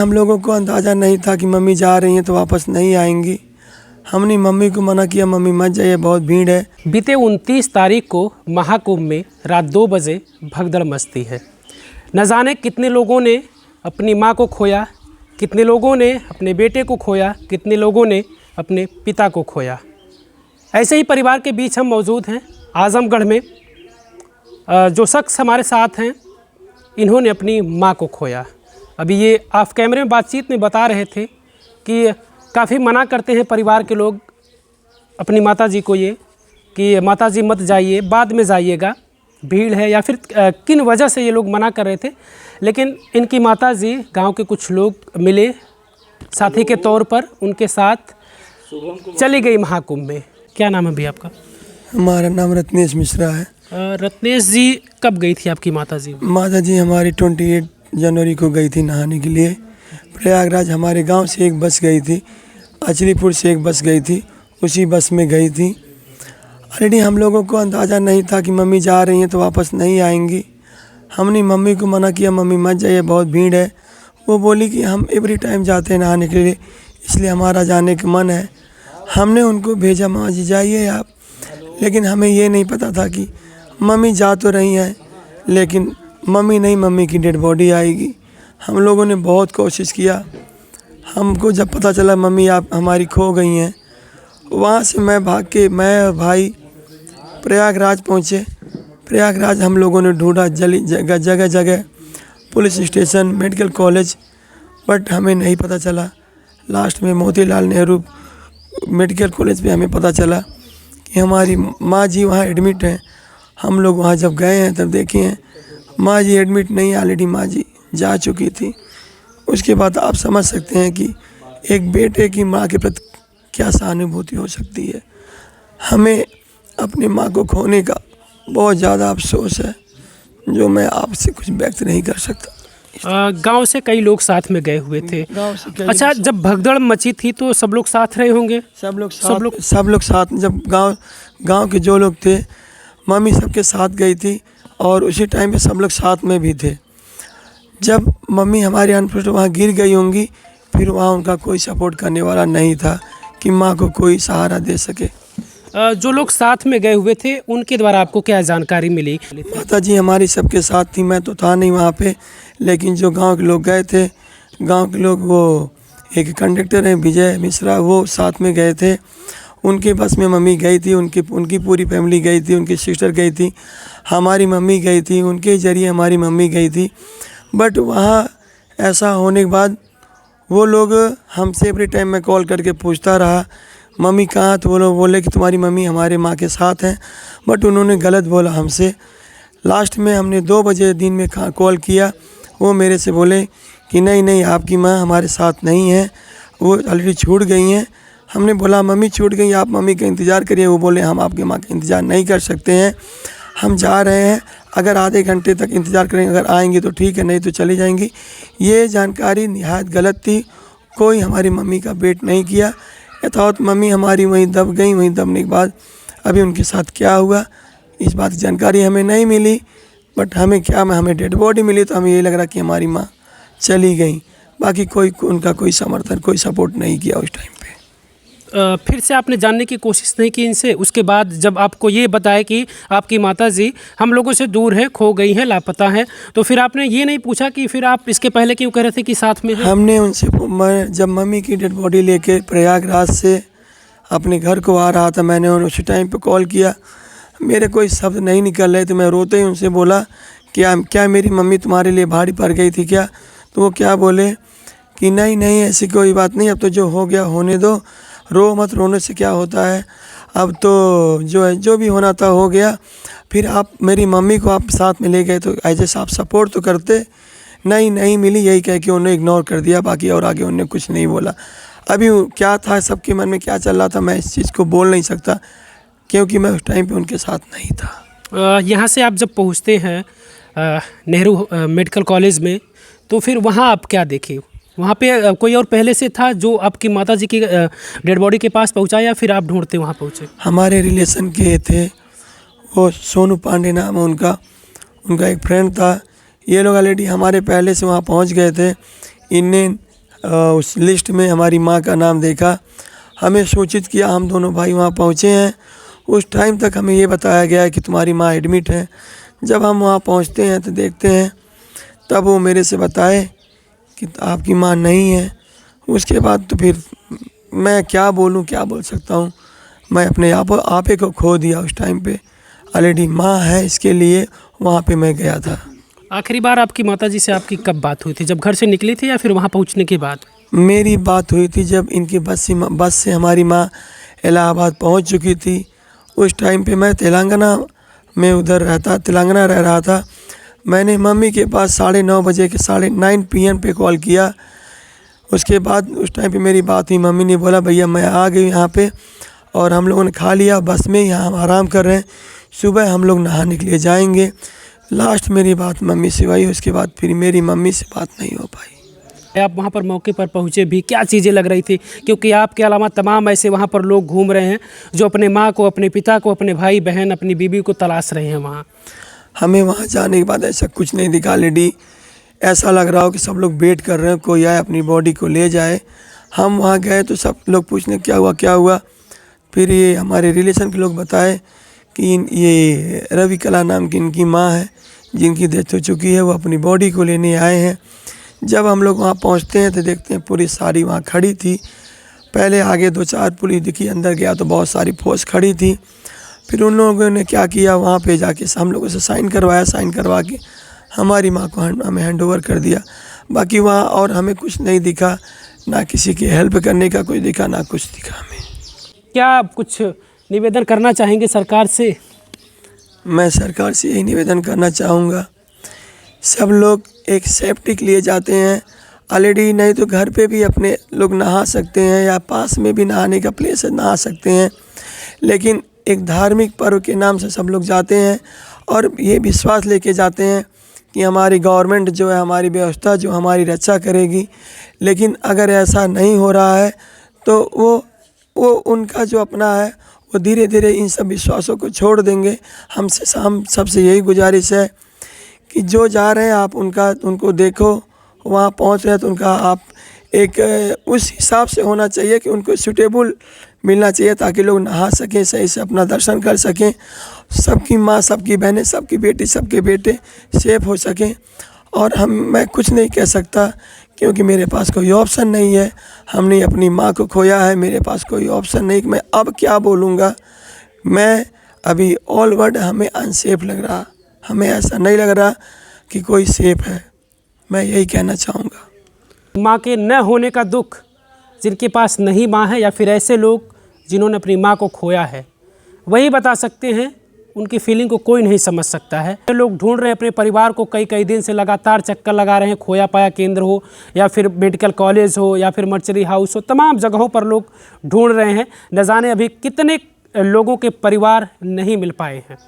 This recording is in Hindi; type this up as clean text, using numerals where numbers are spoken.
हम लोगों को अंदाज़ा नहीं था कि मम्मी जा रही हैं तो वापस नहीं आएंगी। हमने मम्मी को मना किया, मम्मी मत जाइए, बहुत भीड़ है। बीते 29 तारीख को महाकुंभ में रात 2 बजे भगदड़ मचती है। न जाने कितने लोगों ने अपनी मां को खोया, कितने लोगों ने अपने बेटे को खोया, कितने लोगों ने अपने पिता को खोया। ऐसे ही परिवार के बीच हम मौजूद हैं आजमगढ़ में। जो शख्स हमारे साथ हैं, इन्होंने अपनी मां को खोया। अभी ये ऑफ कैमरे में बातचीत में बता रहे थे कि काफ़ी मना करते हैं परिवार के लोग अपनी माताजी को, ये कि माताजी मत जाइए, बाद में जाइएगा, भीड़ है, या फिर किन वजह से ये लोग मना कर रहे थे। लेकिन इनकी माताजी गांव के कुछ लोग मिले साथी के तौर पर, उनके साथ चली गई महाकुंभ में। क्या नाम है भैया आपका? हमारा नाम रत्नेश मिश्रा है। रत्नेश जी, कब गई थी आपकी माताजी? माताजी हमारी 28 जनवरी को गई थी नहाने के लिए। प्रयागराज हमारे गांव से एक बस गई थी, अचलीपुर से एक बस गई थी, उसी बस में गई थी। ऑलरेडी हम लोगों को अंदाज़ा नहीं था कि मम्मी जा रही हैं तो वापस नहीं आएंगी। हमने मम्मी को मना किया, मम्मी मत जाइए, बहुत भीड़ है। वो बोली कि हम एवरी टाइम जाते हैं नहाने के लिए, इसलिए हमारा जाने का मन है। हमने उनको भेजा, माँ जी जाइए आप। लेकिन हमें ये नहीं पता था कि मम्मी जा तो रही हैं, लेकिन मम्मी नहीं, मम्मी की डेड बॉडी आएगी। हम लोगों ने बहुत कोशिश किया। हमको जब पता चला मम्मी आप हमारी खो गई हैं, वहाँ से मैं भाग के, मैं और भाई प्रयागराज पहुँचे। प्रयागराज हम लोगों ने ढूंढा जगह जगह, police station, medical college, but हमें नहीं पता चला। लास्ट में मोतीलाल नेहरू मेडिकल कॉलेज पे हमें पता चला कि हमारी माँ जी वहाँ एडमिट हैं। हम लोग वहाँ जब गए हैं तब देखे हैं माँ जी एडमिट नहीं, ऑलरेडी माँ जी जा चुकी थी। उसके बाद आप समझ सकते हैं कि एक बेटे की माँ के प्रति क्या सहानुभूति हो सकती है। हमें अपनी माँ को खोने का बहुत ज़्यादा अफसोस है, जो मैं आपसे कुछ व्यक्त नहीं कर सकता। गांव से कई लोग साथ में गए हुए थे। अच्छा, जब भगदड़ मची थी तो सब लोग साथ रहे होंगे? सब लोग साथ। जब गांव के जो लोग थे, मम्मी सबके साथ गई थी और उसी टाइम पे सब लोग साथ में भी थे। जब मम्मी हमारी अनफिट वहाँ गिर गई होंगी, फिर वहाँ उनका कोई सपोर्ट करने वाला नहीं था कि माँ को कोई सहारा दे सके। जो लोग साथ में गए हुए थे, उनके द्वारा आपको क्या जानकारी मिली? माता जी हमारी सबके साथ थी, मैं तो था नहीं वहाँ पे, लेकिन जो गांव के लोग गए थे, गांव के लोग, वो एक कंडक्टर हैं विजय मिश्रा, वो साथ में गए थे। उनके बस में मम्मी गई थी, उनकी पूरी फैमिली गई थी, उनकी सिस्टर गई थी, हमारी मम्मी गई थी, उनके ज़रिए हमारी मम्मी गई थी। बट वहाँ ऐसा होने के बाद वो लोग हमसे एवरी टाइम मैं कॉल करके पूछता रहा, मम्मी कहाँ? तो वो लोग बोले कि तुम्हारी मम्मी हमारे माँ के साथ हैं, बट उन्होंने गलत बोला हमसे। लास्ट में हमने 2 बजे दिन में कॉल किया, वो मेरे से बोले कि नहीं आपकी माँ हमारे साथ नहीं है, वो ऑलरेडी छूट गई हैं। हमने बोला मम्मी छूट गई, आप मम्मी का इंतज़ार करिए। वो बोले हम आपके माँ का इंतज़ार नहीं कर सकते हैं, हम जा रहे हैं, अगर आधे घंटे तक इंतज़ार करेंगे, अगर आएंगी तो ठीक है, नहीं तो चली जाएंगी। ये जानकारी निहायत गलत थी। कोई हमारी मम्मी का वेट नहीं किया, यथावत मम्मी हमारी वहीं दब गई। वहीं दबने के बाद अभी उनके साथ क्या हुआ इस बात की जानकारी हमें नहीं मिली। बट हमें डेड बॉडी मिली तो हमें ये लग रहा कि हमारी माँ चली गई। बाकी उनका कोई समर्थन, कोई सपोर्ट नहीं किया उस टाइम पे। फिर से आपने जानने की कोशिश नहीं की इनसे? उसके बाद जब आपको ये बताया कि आपकी माताजी हम लोगों से दूर है, खो गई हैं, लापता हैं, तो फिर आपने ये नहीं पूछा कि फिर आप इसके पहले क्यों कह रहे थे कि साथ में है? हमने उनसे, जब मम्मी की डेड बॉडी लेके प्रयागराज से अपने घर को आ रहा था, मैंने उसी टाइम पे कॉल किया। मेरे कोई शब्द नहीं निकल रहे थे, मैं रोते ही उनसे बोला क्या मेरी मम्मी तुम्हारे लिए भारी पड़ गई थी क्या? तो वो क्या बोले कि नहीं ऐसी कोई बात नहीं, अब तो जो हो गया होने दो, रो मत, रोने से क्या होता है, अब तो जो भी होना था हो गया। फिर आप मेरी मम्मी को आप साथ में ले गए तो ऐसे आप सपोर्ट तो करते। नहीं मिली, यही कह के उन्होंने इग्नोर कर दिया, बाकी और आगे उन्होंने कुछ नहीं बोला। अभी क्या था सबके मन में क्या चल रहा था मैं इस चीज़ को बोल नहीं सकता, क्योंकि मैं उस टाइम पे उनके साथ नहीं था। यहाँ से आप जब पहुँचते हैं नेहरू मेडिकल कॉलेज में, तो फिर वहाँ आप क्या देखे? वहाँ पे कोई और पहले से था जो आपकी माताजी की डेड बॉडी के पास पहुँचा, या फिर आप ढूंढते वहाँ पहुँचे? हमारे रिलेशन के थे, वो सोनू पांडे नाम है उनका एक फ्रेंड था। ये लोग ऑलरेडी हमारे पहले से वहाँ पहुँच गए थे। इनने उस लिस्ट में हमारी माँ का नाम देखा, हमें सूचित किया, हम दोनों भाई वहाँ पहुँचे हैं। उस टाइम तक हमें ये बताया गया है कि तुम्हारी माँ एडमिट है। जब हम वहाँ पहुँचते हैं तो देखते हैं, तब वो मेरे से बताए कि आपकी माँ नहीं है। उसके बाद तो फिर मैं क्या बोलूँ, क्या बोल सकता हूँ। मैं अपने आपे को खो दिया उस टाइम पे। ऑलरेडी माँ है, इसके लिए वहाँ पे मैं गया था। आखिरी बार आपकी माताजी से आपकी कब बात हुई थी? जब घर से निकली थी या फिर वहाँ पहुँचने के बाद? मेरी बात हुई थी जब इनकी बस से हमारी माँ इलाहाबाद पहुँच चुकी थी। उस टाइम पे मैं तेलंगाना में तेलंगाना रह रहा था। मैंने मम्मी के पास 9:30 बजे के 9:30 PM पे कॉल किया। उसके बाद उस टाइम पे मेरी बात हुई, मम्मी ने बोला भैया मैं आ गई यहाँ पे, और हम लोगों ने खा लिया, बस में यहाँ हम आराम कर रहे हैं, सुबह हम लोग नहाने के लिए जाएंगे। लास्ट मेरी बात मम्मी से हुई। उसके बाद फिर मेरी मम्मी से बात नहीं हो पाई। आप वहाँ पर मौके पर पहुँचे भी, क्या चीज़ें लग रही थी? क्योंकि आपके अलावा तमाम ऐसे वहाँ पर लोग घूम रहे हैं जो अपने माँ को, अपने पिता को, अपने भाई बहन, अपनी बीवी को तलाश रहे हैं वहाँ। हमें वहाँ जाने के बाद ऐसा कुछ नहीं दिखा लेडी। ऐसा लग रहा हो कि सब लोग वेट कर रहे हैं कोई आए अपनी बॉडी को ले जाए। हम वहाँ गए तो सब लोग पूछने क्या हुआ क्या हुआ। फिर ये हमारे रिलेशन के लोग बताए कि ये रवि कला नाम की इनकी माँ है जिनकी डेथ हो चुकी है, वो अपनी बॉडी को लेने आए हैं। जब हम लोग वहाँ पहुँचते हैं तो देखते हैं पुलिस सारी वहाँ खड़ी थी। पहले आगे 2-4 पुलिस दिखी, अंदर गया तो बहुत सारी फोर्स खड़ी थी। फिर उन लोगों ने क्या किया, वहाँ पे जाके हम लोगों से साइन करवाया, साइन करवा के हमारी माँ को हमें हैंड ओवर कर दिया। बाकी वहाँ और हमें कुछ नहीं दिखा, ना किसी की हेल्प करने का कुछ दिखा, ना कुछ दिखा हमें। क्या आप कुछ निवेदन करना चाहेंगे सरकार से? मैं सरकार से यही निवेदन करना चाहूँगा, सब लोग एक सेफ्टी के लिए जाते हैं ऑलरेडी, नहीं तो घर पे भी अपने लोग नहा सकते हैं या पास में भी नहाने का प्लेस है, नहा सकते हैं। लेकिन एक धार्मिक पर्व के नाम से सब लोग जाते हैं और ये विश्वास लेके जाते हैं कि हमारी गवर्नमेंट जो है, हमारी व्यवस्था जो हमारी रक्षा करेगी। लेकिन अगर ऐसा नहीं हो रहा है तो वो उनका जो अपना है वो धीरे धीरे इन सब विश्वासों को छोड़ देंगे। हम सबसे यही गुजारिश है कि जो जा रहे हैं आप उनको देखो, वहाँ पहुँच रहे हैं तो उनका आप एक उस हिसाब से होना चाहिए कि उनको सूटेबल मिलना चाहिए ताकि लोग नहा सकें, सही से अपना दर्शन कर सकें, सबकी माँ, सबकी बहनें, सबकी बेटी, सबके बेटे सेफ हो सकें। और मैं कुछ नहीं कह सकता क्योंकि मेरे पास कोई ऑप्शन नहीं है। हमने अपनी माँ को खोया है, मेरे पास कोई ऑप्शन नहीं कि मैं अब क्या बोलूँगा। मैं अभी ऑल वर्ड हमें अनसेफ लग रहा, हमें ऐसा नहीं लग रहा कि कोई सेफ है। मैं यही कहना चाहूँगा। माँ के न होने का दुख जिनके पास नहीं माँ है, या फिर ऐसे लोग जिन्होंने अपनी माँ को खोया है, वही बता सकते हैं। उनकी फीलिंग को कोई नहीं समझ सकता है। लोग ढूंढ रहे हैं अपने परिवार को, कई दिन से लगातार चक्कर लगा रहे हैं। खोया पाया केंद्र हो या फिर मेडिकल कॉलेज हो या फिर मर्चरी हाउस हो, तमाम जगहों पर लोग ढूंढ रहे हैं। न जाने अभी कितने लोगों के परिवार नहीं मिल पाए हैं।